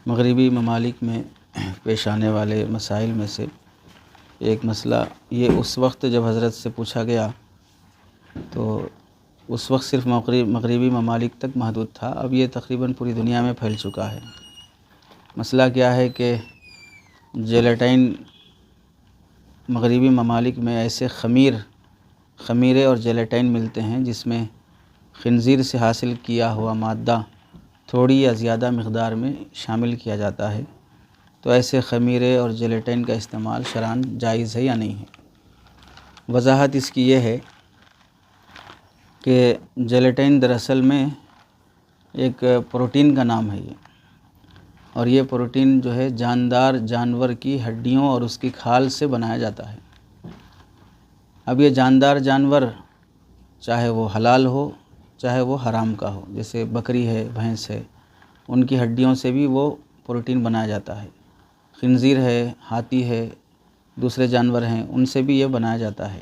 مغربی ممالک میں پیش آنے والے مسائل میں سے ایک مسئلہ یہ اس وقت جب حضرت سے پوچھا گیا تو اس وقت صرف مغربی ممالک تک محدود تھا، اب یہ تقریباً پوری دنیا میں پھیل چکا ہے۔ مسئلہ کیا ہے کہ جیلاٹین مغربی ممالک میں ایسے خمیرے اور جیلاٹین ملتے ہیں جس میں خنزیر سے حاصل کیا ہوا مادہ تھوڑی یا زیادہ مقدار میں شامل کیا جاتا ہے، تو ایسے خمیرے اور جیلاٹین کا استعمال شرعاً جائز ہے یا نہیں ہے۔ وضاحت اس کی یہ ہے کہ جیلاٹین دراصل میں ایک پروٹین کا نام ہے اور یہ پروٹین جو ہے جاندار جانور کی ہڈیوں اور اس کی کھال سے بنایا جاتا ہے۔ اب یہ جاندار جانور چاہے وہ حلال ہو چاہے وہ حرام کا ہو، جیسے بکری ہے، بھینس ہے، ان کی ہڈیوں سے بھی وہ پروٹین بنایا جاتا ہے۔ خنزیر ہے، ہاتھی ہے، دوسرے جانور ہیں، ان سے بھی یہ بنایا جاتا ہے،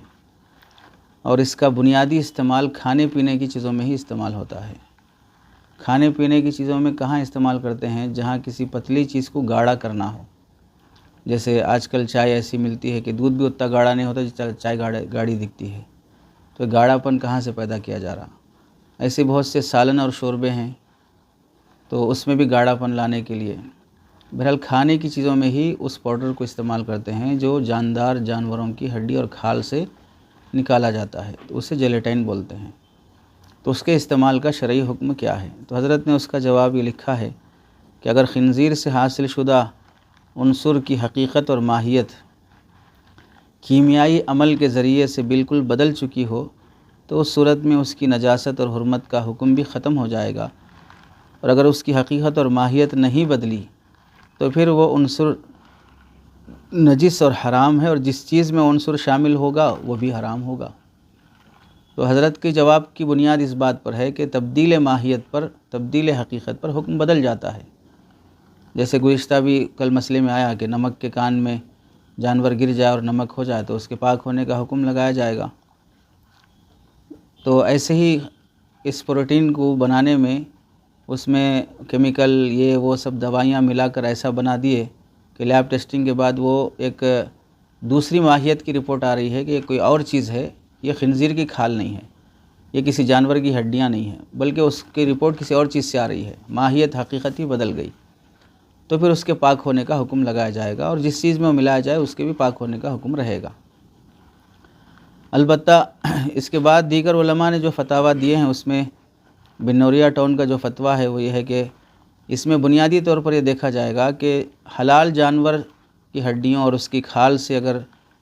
اور اس کا بنیادی استعمال کھانے پینے کی چیزوں میں ہی استعمال ہوتا ہے۔ کھانے پینے کی چیزوں میں کہاں استعمال کرتے ہیں؟ جہاں کسی پتلی چیز کو گاڑھا کرنا ہو، جیسے آج کل چائے ایسی ملتی ہے کہ دودھ بھی اتنا گاڑھا نہیں ہوتا جو چائے گاڑھی دکھتی ہے، تو گاڑھا پن کہاں سے پیدا کیا جا رہا؟ ایسے بہت سے سالن اور شوربے ہیں، تو اس میں بھی گاڑھا پن لانے کے لیے بہرحال کھانے کی چیزوں میں ہی اس پاؤڈر کو استعمال کرتے ہیں جو جاندار جانوروں کی ہڈی اور کھال سے نکالا جاتا ہے، تو اسے جیلاٹین بولتے ہیں۔ تو اس کے استعمال کا شرعی حکم کیا ہے؟ تو حضرت نے اس کا جواب یہ لکھا ہے کہ اگر خنزیر سے حاصل شدہ عنصر کی حقیقت اور ماہیت کیمیائی عمل کے ذریعے سے بالکل بدل چکی ہو تو اس صورت میں اس کی نجاست اور حرمت کا حکم بھی ختم ہو جائے گا، اور اگر اس کی حقیقت اور ماہیت نہیں بدلی تو پھر وہ عنصر نجس اور حرام ہے، اور جس چیز میں عنصر شامل ہوگا وہ بھی حرام ہوگا۔ تو حضرت کے جواب کی بنیاد اس بات پر ہے کہ تبدیل ماہیت پر، تبدیل حقیقت پر حکم بدل جاتا ہے۔ جیسے گزشتہ بھی کل مسئلے میں آیا کہ نمک کے کان میں جانور گر جائے اور نمک ہو جائے تو اس کے پاک ہونے کا حکم لگایا جائے گا۔ تو ایسے ہی اس پروٹین کو بنانے میں اس میں کیمیکل یہ وہ سب دوائیاں ملا کر ایسا بنا دیے کہ لیب ٹیسٹنگ کے بعد وہ ایک دوسری ماہیت کی رپورٹ آ رہی ہے کہ یہ کوئی اور چیز ہے، یہ خنزیر کی کھال نہیں ہے، یہ کسی جانور کی ہڈیاں نہیں ہیں، بلکہ اس کی رپورٹ کسی اور چیز سے آ رہی ہے، ماہیت حقیقت ہی بدل گئی، تو پھر اس کے پاک ہونے کا حکم لگایا جائے گا، اور جس چیز میں وہ ملایا جائے اس کے بھی پاک ہونے کا حکم رہے گا۔ البتہ اس کے بعد دیگر علماء نے جو فتاویٰ دیے ہیں اس میں بن نوریہ ٹاؤن کا جو فتویٰ ہے وہ یہ ہے کہ اس میں بنیادی طور پر یہ دیکھا جائے گا کہ حلال جانور کی ہڈیوں اور اس کی کھال سے اگر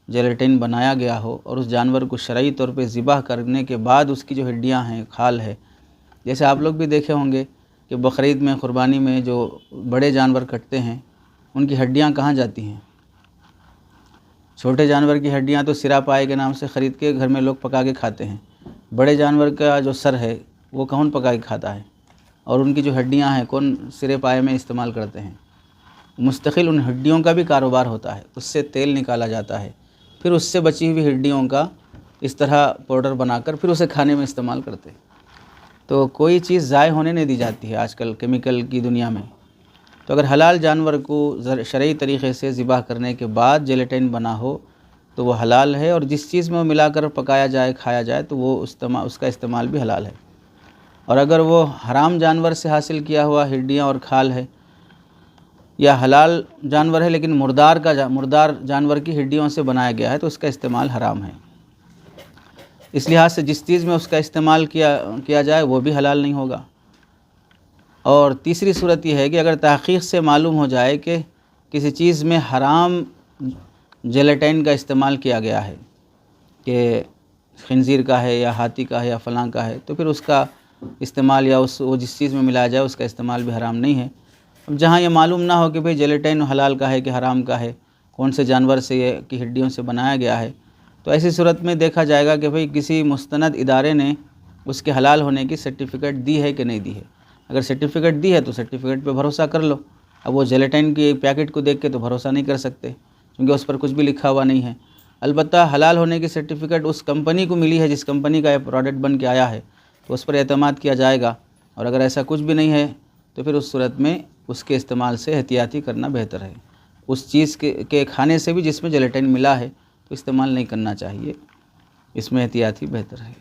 جیلاٹین بنایا گیا ہو اور اس جانور کو شرعی طور پہ ذبح کرنے کے بعد اس کی جو ہڈیاں ہیں، کھال ہے، جیسے آپ لوگ بھی دیکھے ہوں گے کہ بقرعید میں، قربانی میں جو بڑے جانور کٹتے ہیں ان کی ہڈیاں کہاں جاتی ہیں؟ چھوٹے جانور کی ہڈیاں تو سرا پائے کے نام سے خرید کے گھر میں لوگ پکا کے کھاتے ہیں، بڑے جانور کا جو سر ہے وہ کون پکا کے کھاتا ہے؟ اور ان کی جو ہڈیاں ہیں کون سرے پائے میں استعمال کرتے ہیں؟ مستقل ان ہڈیوں کا بھی کاروبار ہوتا ہے، اس سے تیل نکالا جاتا ہے، پھر اس سے بچی ہوئی ہڈیوں کا اس طرح پاؤڈر بنا کر پھر اسے کھانے میں استعمال کرتے ہیں۔ تو کوئی چیز ضائع ہونے نہیں دی جاتی ہے آج کل کیمیکل کی دنیا میں۔ تو اگر حلال جانور کو شرعی طریقے سے ذبح کرنے کے بعد جیلاٹین بنا ہو تو وہ حلال ہے، اور جس چیز میں وہ ملا کر پکایا جائے، کھایا جائے تو وہ اس کا استعمال بھی حلال ہے۔ اور اگر وہ حرام جانور سے حاصل کیا ہوا ہڈیاں اور کھال ہے، یا حلال جانور ہے لیکن مردار جانور کی ہڈیوں سے بنایا گیا ہے تو اس کا استعمال حرام ہے۔ اس لحاظ سے جس چیز میں اس کا استعمال کیا جائے وہ بھی حلال نہیں ہوگا۔ اور تیسری صورت یہ ہے کہ اگر تحقیق سے معلوم ہو جائے کہ کسی چیز میں حرام جیلاٹین کا استعمال کیا گیا ہے، کہ خنزیر کا ہے یا ہاتھی کا ہے یا فلاں کا ہے، تو پھر اس کا استعمال یا وہ جس چیز میں ملایا جائے اس کا استعمال بھی حرام نہیں ہے۔ اب جہاں یہ معلوم نہ ہو کہ بھئی جیلاٹین حلال کا ہے کہ حرام کا ہے، کون سے جانور سے یہ کی ہڈیوں سے بنایا گیا ہے، تو ایسی صورت میں دیکھا جائے گا کہ بھئی کسی مستند ادارے نے اس کے حلال ہونے کی سرٹیفکیٹ دی ہے کہ نہیں دی ہے۔ اگر سرٹیفکیٹ دی ہے تو سرٹیفکیٹ پہ بھروسہ کر لو۔ اب وہ جیلاٹین کی پیکٹ کو دیکھ کے تو بھروسہ نہیں کر سکتے کیونکہ اس پر کچھ بھی لکھا ہوا نہیں ہے۔ البتہ حلال ہونے کی سرٹیفکیٹ اس کمپنی کو ملی ہے جس کمپنی کا یہ پروڈکٹ بن کے آیا ہے، تو اس پر اعتماد کیا جائے گا، اور اگر ایسا کچھ بھی نہیں ہے تو پھر اس صورت میں اس کے استعمال سے احتیاطی کرنا بہتر ہے۔ اس چیز کے کھانے سے بھی جس میں جیلیٹن ملا ہے تو استعمال نہیں کرنا چاہیے، اس میں احتیاطی بہتر ہے۔